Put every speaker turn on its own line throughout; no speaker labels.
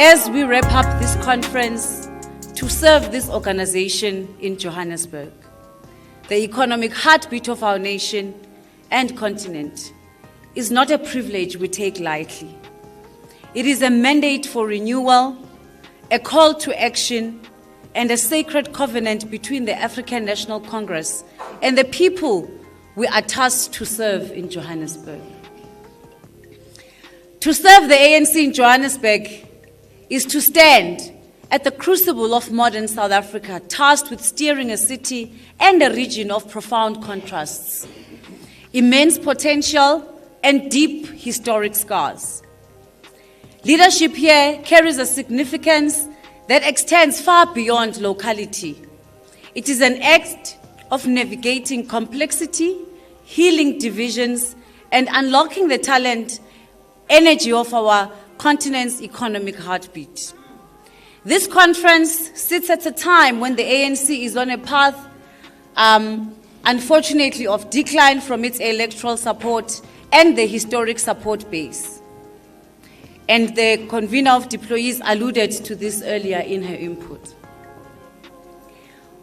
as we wrap up this conference to serve this organization in Johannesburg, the economic heartbeat of our nation and continent is not a privilege we take lightly. It is a mandate for renewal, a call to action, and a sacred covenant between the African National Congress and the people we are tasked to serve in Johannesburg. To serve the ANC in Johannesburg is to stand at the crucible of modern South Africa, tasked with steering a city and a region of profound contrasts, immense potential, and deep historic scars. Leadership here carries a significance that extends far beyond locality. It is an act of navigating complexity, healing divisions, and unlocking the talent, energy of our continent's economic heartbeat. This conference sits at a time when the ANC is on a path, unfortunately, of decline from its electoral support and the historic support base. And the convener of deployees alluded to this earlier in her input.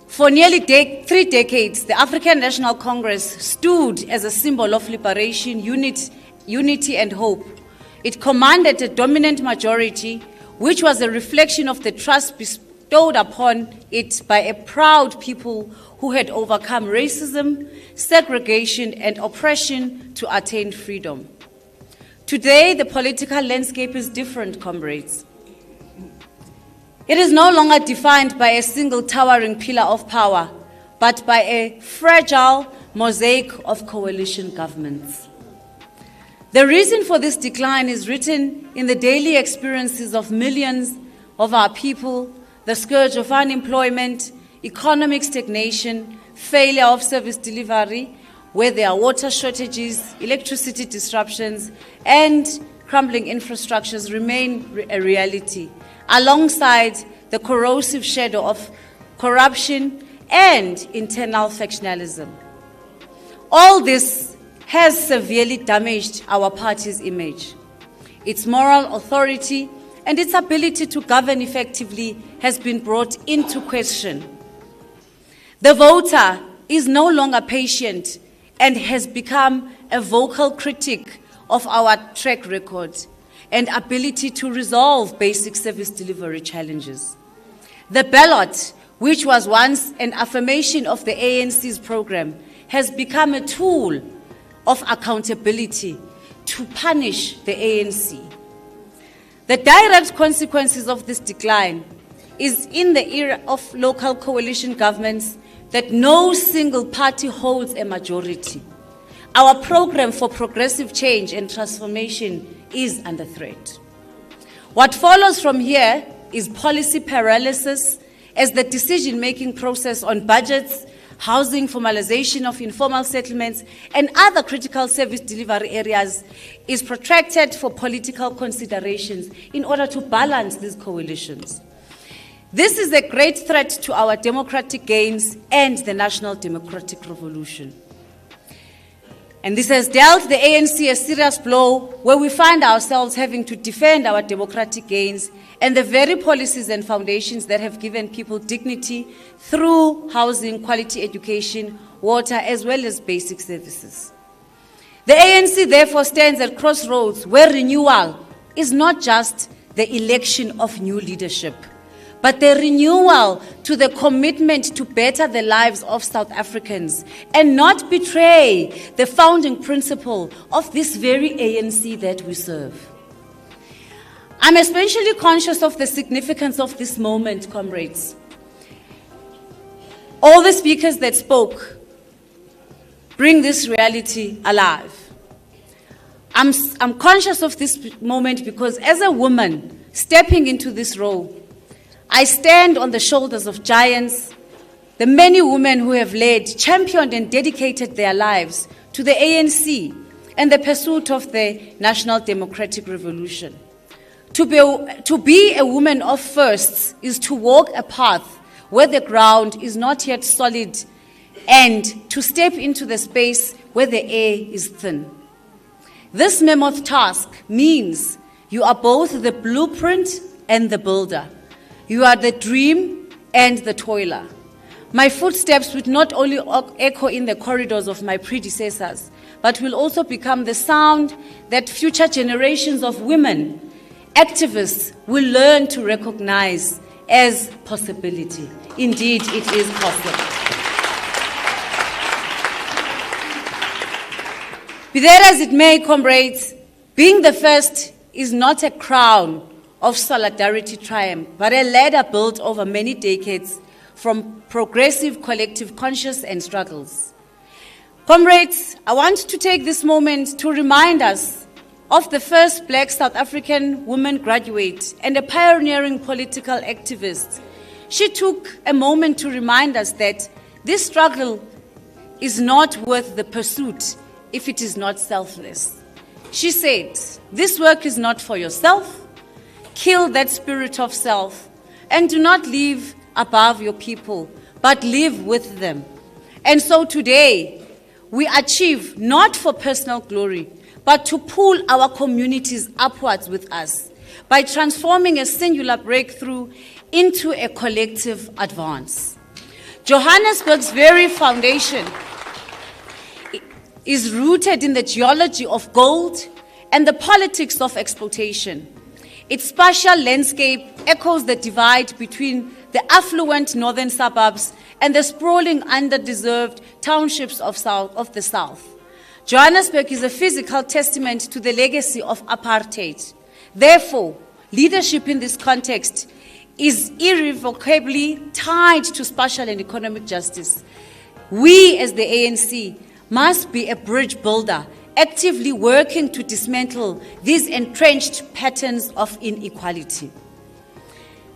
For nearly 3 decades, the African National Congress stood as a symbol of liberation, unity, and hope. It commanded a dominant majority, which was a reflection of the trust bestowed upon it by a proud people who had overcome racism, segregation, and oppression to attain freedom. Today, the political landscape is different, comrades. It is no longer defined by a single towering pillar of power, but by a fragile mosaic of coalition governments. The reason for this decline is written in the daily experiences of millions of our people, the scourge of unemployment, economic stagnation, failure of service delivery, where there are water shortages, electricity disruptions, and crumbling infrastructures remain a reality, alongside the corrosive shadow of corruption and internal factionalism. All this has severely damaged our party's image. Its moral authority and its ability to govern effectively has been brought into question. The voter is no longer patient and has become a vocal critic of our track record and ability to resolve basic service delivery challenges. The ballot, which was once an affirmation of the ANC's program, has become a tool of accountability to punish the ANC. The direct consequences of this decline is in the era of local coalition governments that no single party holds a majority. Our program for progressive change and transformation is under threat. What follows from here is policy paralysis as the decision-making process on budgets, housing, formalization of informal settlements, and other critical service delivery areas is protracted for political considerations in order to balance these coalitions. This is a great threat to our democratic gains and the national democratic revolution. And this has dealt the ANC a serious blow where we find ourselves having to defend our democratic gains and the very policies and foundations that have given people dignity through housing, quality education, water, as well as basic services. The ANC therefore stands at crossroads where renewal is not just the election of new leadership, but the renewal to the commitment to better the lives of South Africans and not betray the founding principle of this very ANC that we serve. I'm especially conscious of the significance of this moment, comrades. All the speakers that spoke bring this reality alive. I'm conscious of this moment because as a woman stepping into this role, I stand on the shoulders of giants, the many women who have led, championed, and dedicated their lives to the ANC and the pursuit of the national democratic revolution. To be a woman of firsts is to walk a path where the ground is not yet solid and to step into the space where the air is thin. This mammoth task means you are both the blueprint and the builder. You are the dream and the toiler. My footsteps would not only echo in the corridors of my predecessors, but will also become the sound that future generations of women, activists, will learn to recognize as possibility. Indeed, it is possible. Be that as it may, comrades, being the first is not a crown of solidarity triumph, but a ladder built over many decades from progressive collective conscience and struggles. Comrades, I want to take this moment to remind us of the first Black South African woman graduate and a pioneering political activist. She took a moment to remind us that this struggle is not worth the pursuit if it is not selfless. She said, "This work is not for yourself. Kill that spirit of self and do not live above your people, but live with them." And so today, we achieve not for personal glory, but to pull our communities upwards with us by transforming a singular breakthrough into a collective advance. Johannesburg's very foundation is rooted in the geology of gold and the politics of exploitation. Its spatial landscape echoes the divide between the affluent northern suburbs and the sprawling, underdeserved townships of the south. Johannesburg is a physical testament to the legacy of apartheid. Therefore, leadership in this context is irrevocably tied to spatial and economic justice. We, as the ANC, must be a bridge builder, actively working to dismantle these entrenched patterns of inequality.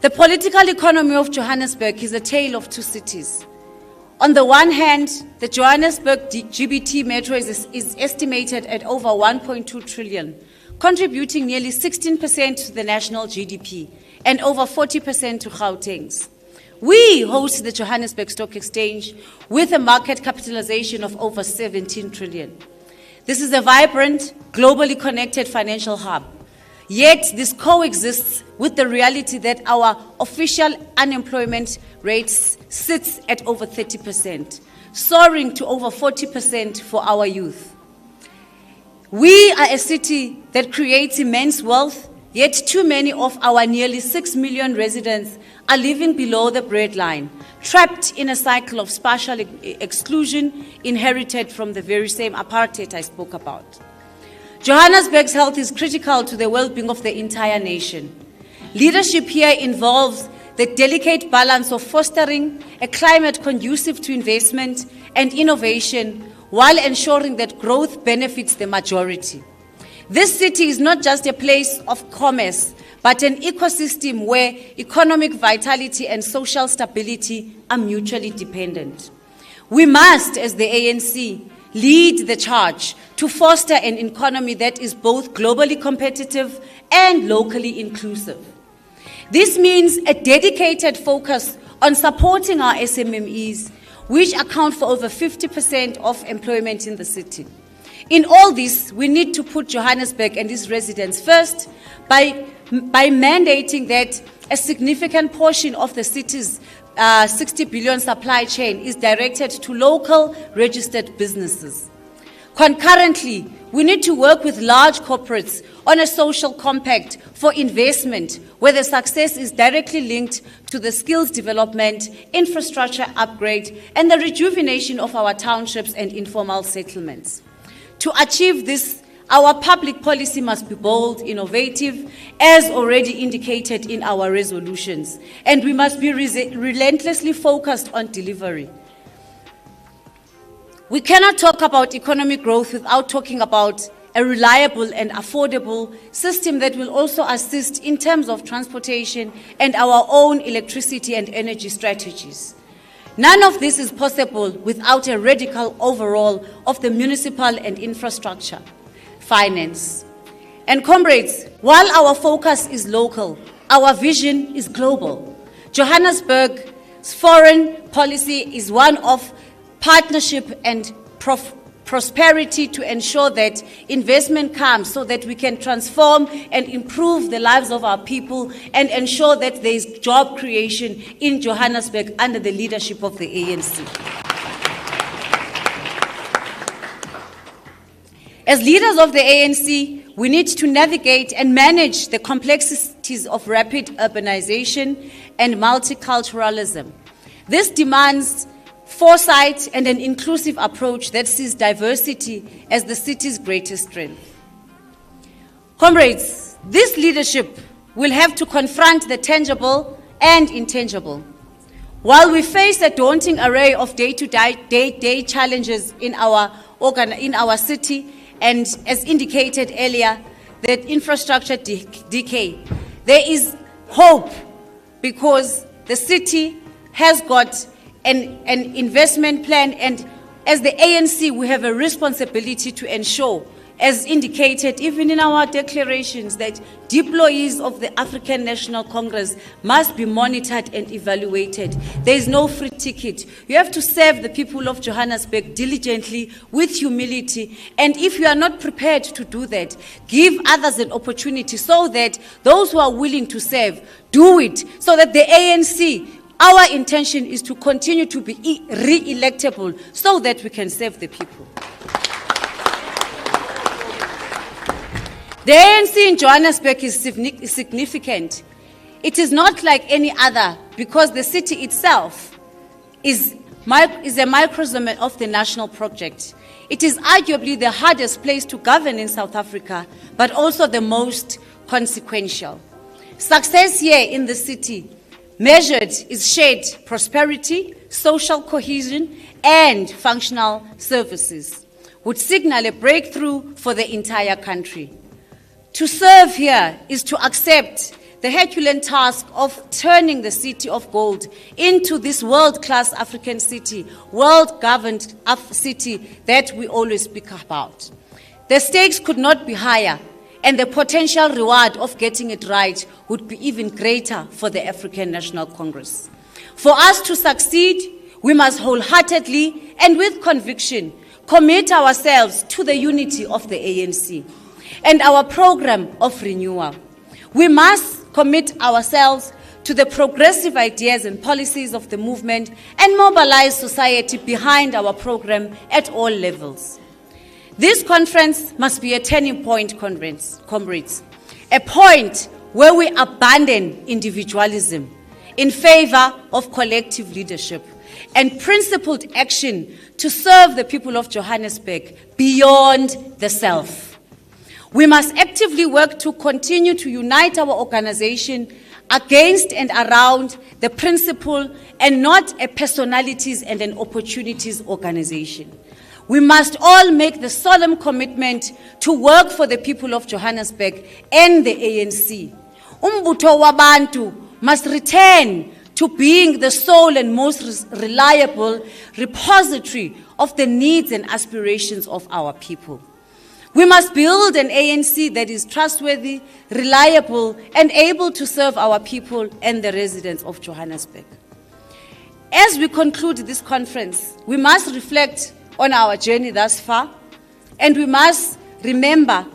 The political economy of Johannesburg is a tale of two cities. On the one hand, the Johannesburg GBT metro is estimated at over 1.2 trillion, contributing nearly 16% to the national GDP and over 40% to Gauteng's. We host the Johannesburg Stock Exchange with a market capitalization of over 17 trillion. This is a vibrant, globally connected financial hub. Yet this coexists with the reality that our official unemployment rate sits at over 30%, soaring to over 40% for our youth. We are a city that creates immense wealth, yet too many of our nearly 6 million residents are living below the breadline, trapped in a cycle of spatial exclusion inherited from the very same apartheid I spoke about. Johannesburg's health is critical to the well-being of the entire nation. Leadership here involves the delicate balance of fostering a climate conducive to investment and innovation while ensuring that growth benefits the majority. This city is not just a place of commerce, but an ecosystem where economic vitality and social stability are mutually dependent. We must, as the ANC, lead the charge to foster an economy that is both globally competitive and locally inclusive. This means a dedicated focus on supporting our SMMEs, which account for over 50% of employment in the city. In all this, we need to put Johannesburg and its residents first by mandating that a significant portion of the city's 60 billion supply chain is directed to local registered businesses. Concurrently, we need to work with large corporates on a social compact for investment where the success is directly linked to the skills development, infrastructure upgrade, and the rejuvenation of our townships and informal settlements. To achieve this, our public policy must be bold, innovative, as already indicated in our resolutions, and we must be relentlessly focused on delivery. We cannot talk about economic growth without talking about a reliable and affordable system that will also assist in terms of transportation and our own electricity and energy strategies. None of this is possible without a radical overhaul of the municipal and infrastructure, finance. And comrades, while our focus is local, our vision is global. Johannesburg's foreign policy is one of partnership and prosperity, to ensure that investment comes so that we can transform and improve the lives of our people and ensure that there is job creation in Johannesburg under the leadership of the ANC. As leaders of the ANC, we need to navigate and manage the complexities of rapid urbanization and multiculturalism. This demands foresight and an inclusive approach that sees diversity as the city's greatest strength. Comrades, this leadership will have to confront the tangible and intangible. While we face a daunting array of day-to-day challenges in our city, and as indicated earlier, that infrastructure decay, there is hope because the city has got an investment plan, and as the ANC, we have a responsibility to ensure, as indicated even in our declarations, that deployees of the African National Congress must be monitored and evaluated. There is no free ticket. You have to serve the people of Johannesburg diligently, with humility, and if you are not prepared to do that, give others an opportunity so that those who are willing to serve, do it, so that the ANC, our intention is to continue to be re-electable so that we can serve the people. The ANC in Johannesburg is significant. It is not like any other because the city itself is a microcosm of the national project. It is arguably the hardest place to govern in South Africa, but also the most consequential. Success here in the city measured is shared prosperity, social cohesion, and functional services, would signal a breakthrough for the entire country. To serve here is to accept the Herculean task of turning the city of gold into this world-class African city, world-governed city that we always speak about. The stakes could not be higher, and the potential reward of getting it right would be even greater for the African National Congress. For us to succeed, we must wholeheartedly and with conviction commit ourselves to the unity of the ANC and our program of renewal. We must commit ourselves to the progressive ideas and policies of the movement and mobilize society behind our program at all levels. This conference must be a turning point, comrades, a point where we abandon individualism in favor of collective leadership and principled action to serve the people of Johannesburg beyond the self. We must actively work to continue to unite our organization against and around the principle and not a personalities and an opportunities organization. We must all make the solemn commitment to work for the people of Johannesburg and the ANC. Umbutho wabantu must return to being the sole and most reliable repository of the needs and aspirations of our people. We must build an ANC that is trustworthy, reliable, and able to serve our people and the residents of Johannesburg. As we conclude this conference, we must reflect on our journey thus far, and we must remember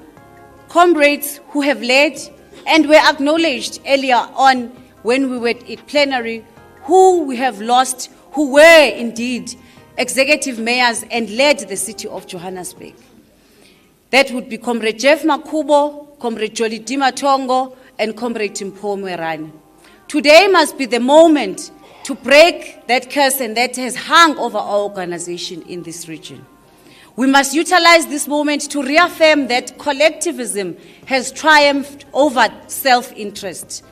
comrades who have led and were acknowledged earlier on when we were at plenary, who we have lost, who were indeed executive mayors and led the city of Johannesburg. That would be Comrade Jeff Makubo, Comrade Jolly Dimatongo, and Comrade Timpo Mwerane. Today must be the moment to break that curse and that has hung over our organization in this region. We must utilize this moment to reaffirm that collectivism has triumphed over self-interest.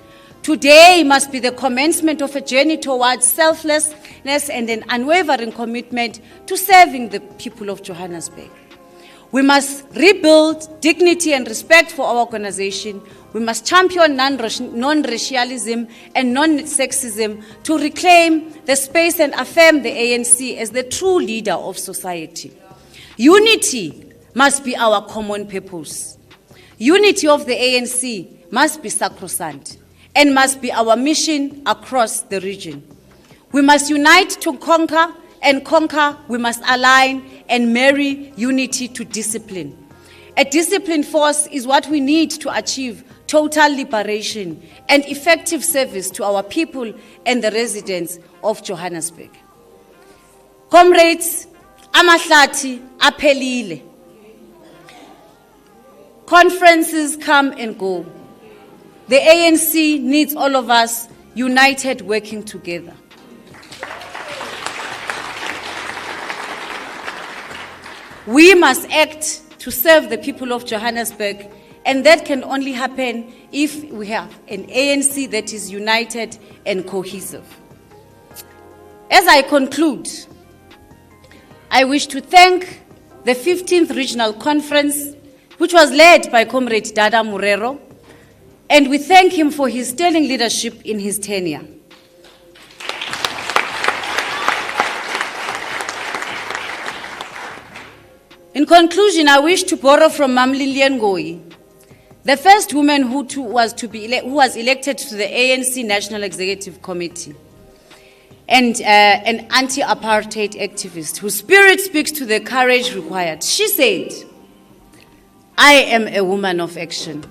Today must be the commencement of a journey towards selflessness and an unwavering commitment to serving the people of Johannesburg. We must rebuild dignity and respect for our organization. We must champion non-racialism and non-sexism to reclaim the space and affirm the ANC as the true leader of society. Unity must be our common purpose. Unity of the ANC must be sacrosanct and must be our mission across the region. We must unite to conquer, and conquer we must align and marry unity to discipline. A disciplined force is what we need to achieve total liberation and effective service to our people and the residents of Johannesburg. Comrades, amahlati aphelile. Conferences come and go. The ANC needs all of us united, working together. We must act to serve the people of Johannesburg, and that can only happen if we have an ANC that is united and cohesive. As I conclude, I wish to thank the 15th Regional Conference, which was led by Comrade Dada Morero, and we thank him for his sterling leadership in his tenure. In conclusion, I wish to borrow from Mam Lilian Ngoyi, the first woman who was elected to the ANC National Executive Committee, and an anti-apartheid activist whose spirit speaks to the courage required. She said, "I am a woman of action.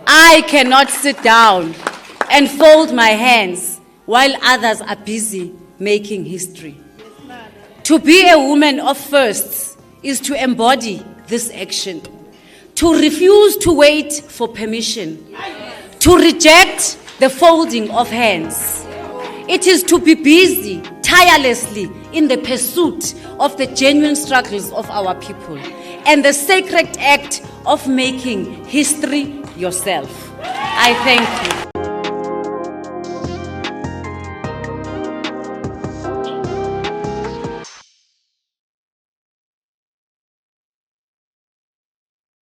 I cannot sit down and fold my hands while others are busy making history." To be a woman of firsts is to embody this action, to refuse to wait for permission, to reject the folding of hands. It is to be busy tirelessly in the pursuit of the genuine struggles of our people and the sacred act of making history yourself. I thank you.